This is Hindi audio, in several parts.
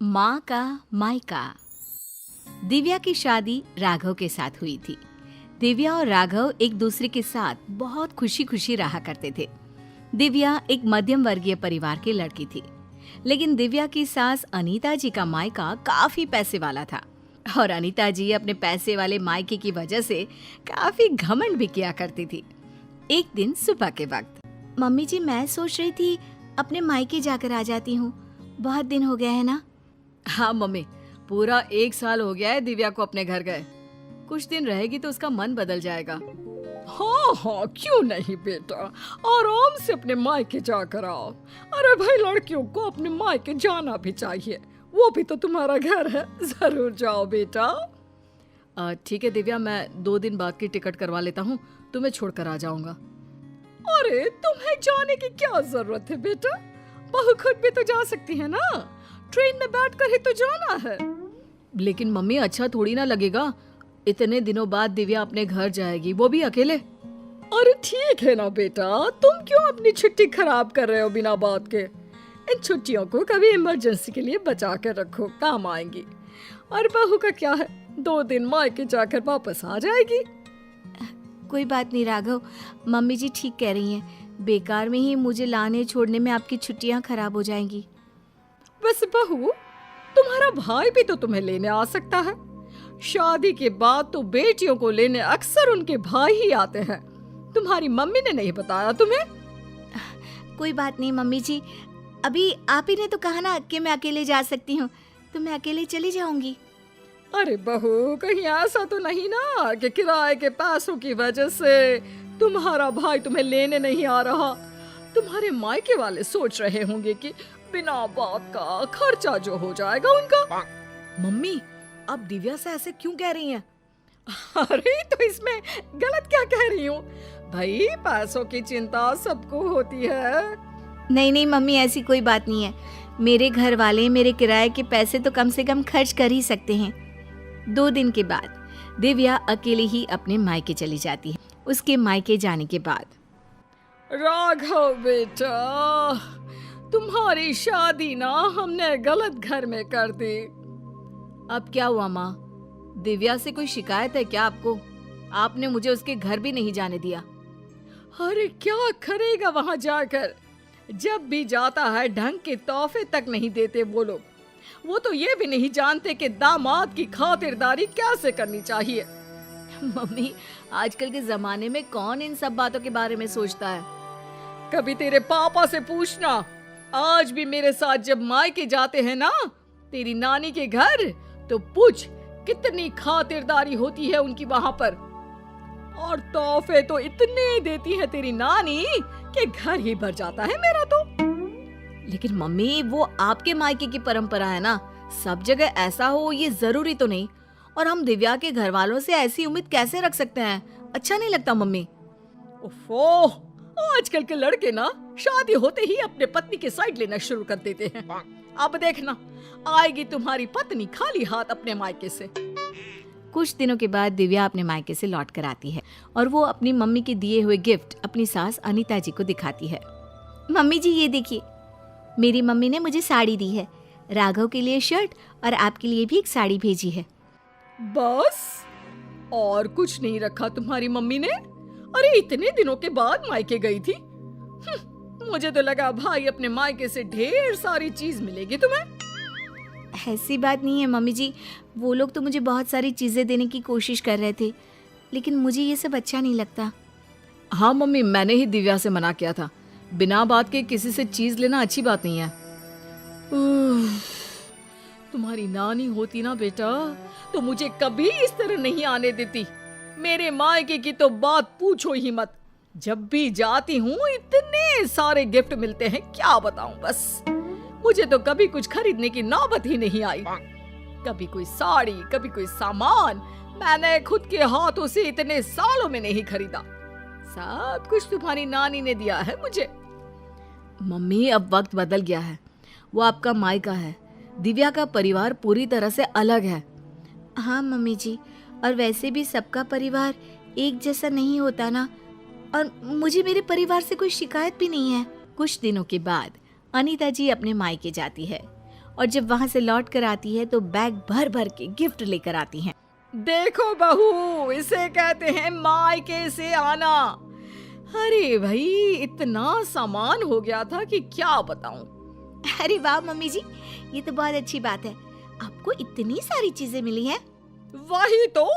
माँ का मायका। दिव्या की शादी राघव के साथ हुई थी। दिव्या और राघव एक दूसरे के साथ बहुत खुशी खुशी रहा करते थे। दिव्या एक मध्यम वर्गीय परिवार की लड़की थी, लेकिन दिव्या की सास अनीता जी का मायका काफी पैसे वाला था और अनीता जी अपने पैसे वाले मायके की वजह से काफी घमंड भी किया करती थी। एक दिन सुबह के वक्त, मम्मी जी मैं सोच रही थी अपने मायके जाकर आ जाती हूँ, बहुत दिन हो गया है ना। हाँ मम्मी, पूरा 1 साल हो गया है दिव्या को अपने घर गए। कुछ दिन रहेगी तो उसका मन बदल जाएगा। हाँ हाँ, क्यों नहीं बेटा, आराम से अपने मायके जाकर आओ। अरे भाई, लड़कियों को अपने मायके जाना भी चाहिए, वो भी तो तुम्हारा घर है। जरूर जाओ बेटा। ठीक है दिव्या, मैं 2 दिन बाद की टिकट करवा लेता हूँ, तुम्हें छोड़कर आ जाऊंगा। अरे तुम्हें जाने की क्या जरूरत है बेटा, बहू खुद भी तो जा सकती है ना, ट्रेन में बैठकर ही तो जाना है। लेकिन मम्मी अच्छा थोड़ी ना लगेगा, इतने दिनों बाद दिव्या अपने घर जाएगी, वो भी अकेले। अरे ठीक है ना बेटा, तुम क्यों अपनी छुट्टी खराब कर रहे हो बिना बात के। इन छुट्टियों को कभी इमरजेंसी के लिए बचा कर रखो, काम आएंगी। और बहू का क्या है, 2 दिन मायके जाकर वापस आ जाएगी। कोई बात नहीं राघव, मम्मी जी ठीक कह रही हैं, बेकार में ही मुझे लाने छोड़ने में आपकी छुट्टियां खराब हो जाएंगी। वैसे बहू, तुम्हारा भाई भी तो तुम्हें लेने आ सकता है। शादी के बाद तो बेटियों को लेने अक्सर उनके भाई ही आते हैं। तुम्हारी मम्मी ने नहीं बताया तुम्हें? कोई बात नहीं मम्मी जी, अभी आप ही ने तो कहा ना कि मैं अकेले जा सकती हूँ, तो मैं अकेले चली जाऊंगी। अरे बहू, कहीं ऐसा तो नहीं ना कि किराए के पैसों की वजह से तुम्हारा भाई तुम्हें लेने नहीं आ रहा। तुम्हारे मायके वाले सोच रहे होंगे कि बिना बात का खर्चा जो हो जाएगा उनका। मम्मी, आप दिव्या से ऐसे क्यों कह रही हैं? अरे तो इसमें गलत क्या कह रही हूँ भाई, पैसों की चिंता सबको होती है। नहीं नहीं मम्मी, ऐसी कोई बात नहीं है। मेरे घर वाले मेरे किराए के पैसे तो कम से कम खर्च कर ही सकते हैं। 2 दिन के बाद दिव्या अकेले ही अपने मायके चली जाती है। उसके मायके जाने के बाद, राघव बेटा, तुम्हारी शादी ना हमने गलत घर में कर दी। अब क्या हुआ माँ? दिव्या से कोई शिकायत है क्या आपको? आपने मुझे उसके घर भी नहीं जाने दिया। अरे क्या करेगा वहां जाकर, जब भी जाता है ढंग के तोहफे तक नहीं देते वो लोग। वो तो ये भी नहीं जानते कि दामाद की खातिरदारी कैसे करनी चाहिए। मम्मी, आजकल के जमाने में कौन इन सब बातों के बारे में सोचता है? कभी तेरे पापा से पूछना, आज भी मेरे साथ जब मायके जाते हैं ना तेरी नानी के घर, तो पूछ कितनी खातिरदारी होती है उनकी वहां पर। और तोहफे तो इतने देती है तेरी नानी कि घर ही भर जाता है मेरा तो। लेकिन मम्मी, वो आपके मायके की परंपरा है ना, सब जगह ऐसा हो ये जरूरी तो नहीं। और हम दिव्या के घर वालों से ऐसी उम्मीद कैसे रख सकते हैं? अच्छा नहीं लगता मम्मी। ओफो, आजकल के लड़के ना शादी होते ही अपने पत्नी के साइड लेना शुरू कर देते हैं। अब देखना, आएगी तुम्हारी पत्नी खाली हाथ अपने मायके से। कुछ दिनों के बाद दिव्या अपने मायके से लौट कर आती है और वो अपनी मम्मी के दिए हुए गिफ्ट अपनी सास अनीता जी को दिखाती है। मम्मी जी ये देखिए, मेरी मम्मी ने मुझे साड़ी दी है। राघव के लिए शर्ट और आपके लिए भी एक साड़ी भेजी है। बस? और कुछ नहीं रखा तुम्हारी मम्मी ने? अरे इतने दिनों के बाद मायके गई थी। मुझे तो लगा भाई अपने मायके से ढेर सारी चीज मिलेगी तुम्हें। ऐसी बात नहीं है मम्मी जी, वो लोग तो मुझे बहुत सारी चीजें देने की कोशिश कर रहे थे, लेकिन मुझे ये सब अच्छा नहीं लगता। हाँ मम्मी, मैंने ही दिव्या से मना किया था, बिना बात के किसी से चीज लेना अच्छी बात नहीं है। तुम्हारी नानी होती ना बेटा तो मुझे कभी इस तरह नहीं आने देती। मेरे मायके की तो बात पूछो ही मत। जब भी जाती हूँ इतने सारे गिफ्ट मिलते हैं, क्या बताऊं। बस मुझे तो कभी कुछ खरीदने की नौबत ही नहीं आई। कभी कोई साड़ी, कभी कोई सामान मैंने खुद के हाथों से इतने सालों में नहीं खरीदा। सब कुछ तुम्हारी नानी ने दिया है मुझे। मम्मी, अब वक्त बदल गया है, वो आपका मायका है, दिव्या का परिवार पूरी तरह से अलग है। हाँ मम्मी जी, और वैसे भी सबका परिवार एक जैसा नहीं होता ना, और मुझे मेरे परिवार से कोई शिकायत भी नहीं है। कुछ दिनों के बाद अनीता जी अपने मायके जाती है और जब वहां से लौट कर आती है तो बैग भर भर के गिफ्ट लेकर आती हैं। देखो बहू, इसे कहते हैं मायके से आना। अरे भाई, इतना सामान हो गया था कि क्या बताऊं। अरे वाह मम्मी जी, ये तो बहुत अच्छी बात है, आपको इतनी सारी चीजें मिली हैं। वही तो,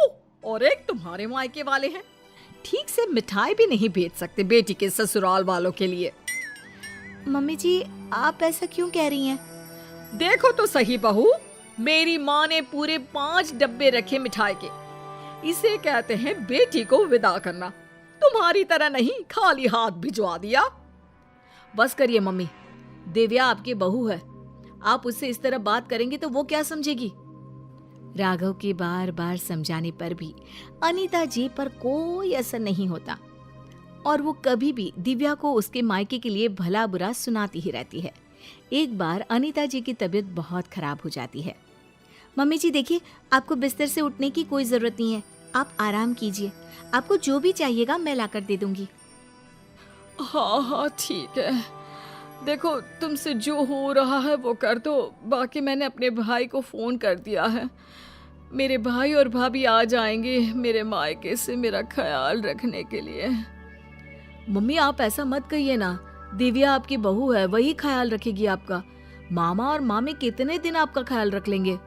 और एक तुम्हारे मायके वाले हैं, ठीक से मिठाई भी नहीं भेज सकते बेटी के ससुराल वालों के लिए। मम्मी जी, आप ऐसा क्यों कह रही हैं? देखो तो सही बहू, मेरी माँ ने पूरे 5 डब्बे रखे मिठाई के। इसे कहते हैं बेटी को विदा करना। तुम्हारी तरह नहीं खाली हाथ भिजवा दिया। बस करिए मम्मी, दिव्या आपकी बहू है, आप उससे इस तरह बात करेंगे तो वो क्या समझेगी। राघव के बार बार समझाने पर भी अनीता जी पर कोई असर नहीं होता और वो कभी भी दिव्या को उसके मायके के लिए भला बुरा सुनाती ही रहती है। एक बार अनीता जी की तबीयत बहुत खराब हो जाती है। मम्मी जी देखिए, आपको बिस्तर से उठने की कोई जरूरत नहीं है, आप आराम कीजिए, आपको जो भी चाहिएगा मैं लाकर दे दूंगी। हाँ हाँ ठीक है, देखो तुमसे जो हो रहा है वो कर दो। बाकी मैंने अपने भाई को फोन कर दिया है, मेरे भाई और भाभी आ जाएंगे मेरे मायके से मेरा ख्याल रखने के लिए। मम्मी आप ऐसा मत कहिए ना, दिव्या आपकी बहू है, वही ख्याल रखेगी आपका। मामा और मामी कितने दिन आपका ख्याल रख लेंगे।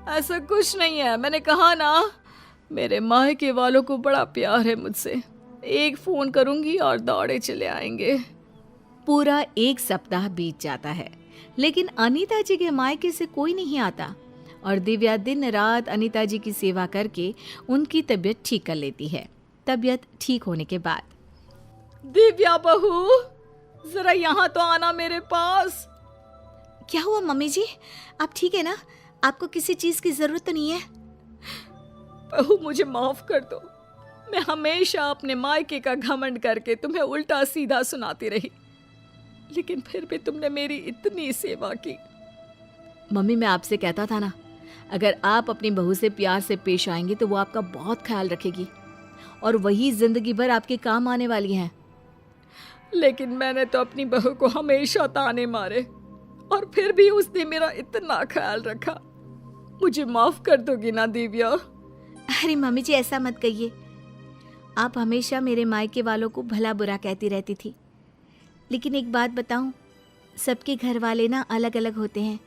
ऐसा कुछ नहीं है, मैंने कहा ना, मेरे मायके वालों को बड़ा प्यार है मुझसे। एक फोन करूंगी और दौड़े चले आएंगे। पूरा 1 सप्ताह बीत जाता है, लेकिन अनीता जी के मायके से कोई नहीं आता और दिव्या दिन रात अनीता जी की सेवा करके उनकी तबीयत ठीक कर लेती है। तबीयत ठीक होने के बाद, दिव्या बहू, जरा यहाँ तो आना मेरे पास। क्या हुआ मम्मी जी, आप ठीक है ना? आपको किसी चीज की जरूरत तो नहीं है? बहू मुझे माफ कर दो, मैं हमेशा अपने मायके का घमंड करके तुम्हें उल्टा सीधा सुनाती रही, लेकिन फिर भी तुमने मेरी इतनी सेवा की। मम्मी मैं आपसे कहता था ना, अगर आप अपनी बहू से प्यार से पेश आएंगे तो वो आपका बहुत ख्याल रखेगी और वही जिंदगी भर आपके काम आने वाली हैं। लेकिन मैंने तो अपनी बहू को हमेशा ताने मारे और फिर भी उसने मेरा इतना ख्याल रखा। मुझे माफ कर दोगी ना दिव्या? अरे मम्मी जी ऐसा मत कहिए, आप हमेशा मेरे मायके वालों को भला बुरा कहती रहती थी, लेकिन एक बात बताऊं, सबके घर वाले ना अलग अलग होते हैं,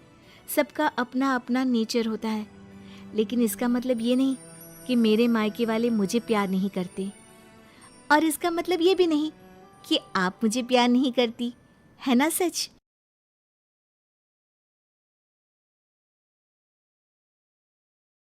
सबका अपना अपना नेचर होता है, लेकिन इसका मतलब ये नहीं कि मेरे मायके वाले मुझे प्यार नहीं करते, और इसका मतलब ये भी नहीं कि आप मुझे प्यार नहीं करती, है ना सच?